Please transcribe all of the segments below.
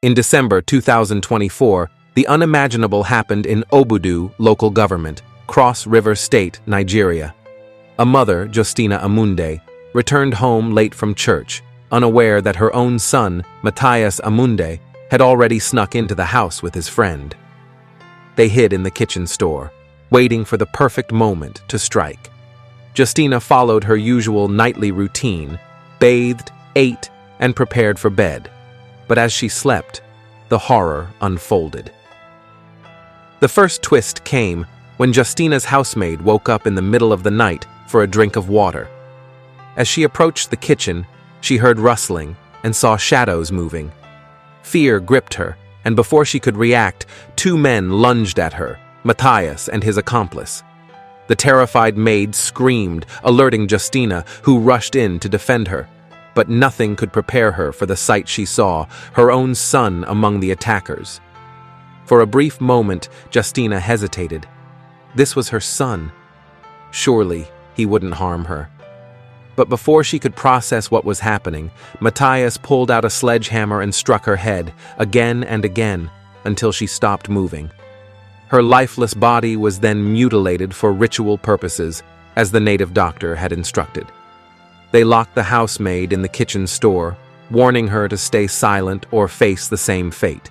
In December 2024, the unimaginable happened in Obudu local government, Cross River State, Nigeria. A mother, Justina Amunde, returned home late from church, unaware that her own son, Matthias Amunde, had already snuck into the house with his friend. They hid in the kitchen store, waiting for the perfect moment to strike. Justina followed her usual nightly routine, bathed, ate, and prepared for bed. But as she slept, the horror unfolded. The first twist came when Justina's housemaid woke up in the middle of the night for a drink of water. As she approached the kitchen, she heard rustling and saw shadows moving. Fear gripped her, and before she could react, two men lunged at her, Matthias and his accomplice. The terrified maid screamed, alerting Justina, who rushed in to defend her. But nothing could prepare her for the sight she saw, her own son among the attackers. For a brief moment, Justina hesitated. This was her son. Surely he wouldn't harm her. But before she could process what was happening, Matthias pulled out a sledgehammer and struck her head, again and again, until she stopped moving. Her lifeless body was then mutilated for ritual purposes, as the native doctor had instructed. They locked the housemaid in the kitchen store, warning her to stay silent or face the same fate.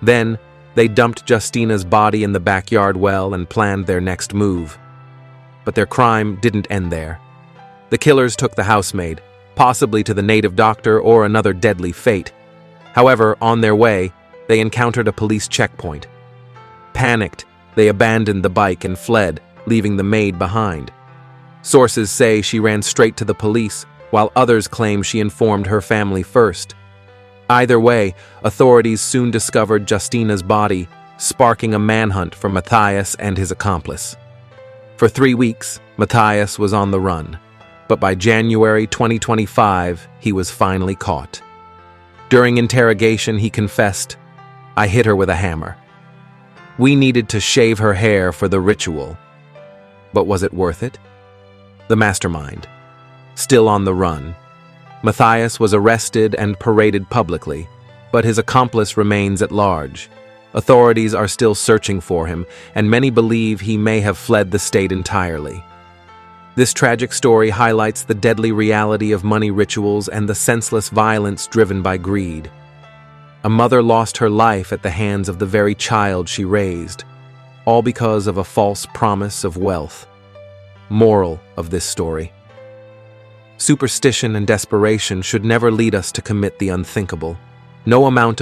Then, they dumped Justina's body in the backyard well and planned their next move. But their crime didn't end there. The killers took the housemaid, possibly to the native doctor or another deadly fate. However, on their way, they encountered a police checkpoint. Panicked, they abandoned the bike and fled, leaving the maid behind. Sources say she ran straight to the police, while others claim she informed her family first. Either way, authorities soon discovered Justina's body, sparking a manhunt for Matthias and his accomplice. For 3 weeks, Matthias was on the run, but by January 2025, he was finally caught. During interrogation, he confessed, "I hit her with a hammer. We needed to shave her hair for the ritual." But was it worth it? The mastermind, still on the run. Matthias was arrested and paraded publicly, but his accomplice remains at large. Authorities are still searching for him, and many believe he may have fled the state entirely. This tragic story highlights the deadly reality of money rituals and the senseless violence driven by greed. A mother lost her life at the hands of the very child she raised, all because of a false promise of wealth. Moral of this story: superstition and desperation should never lead us to commit the unthinkable. No amount of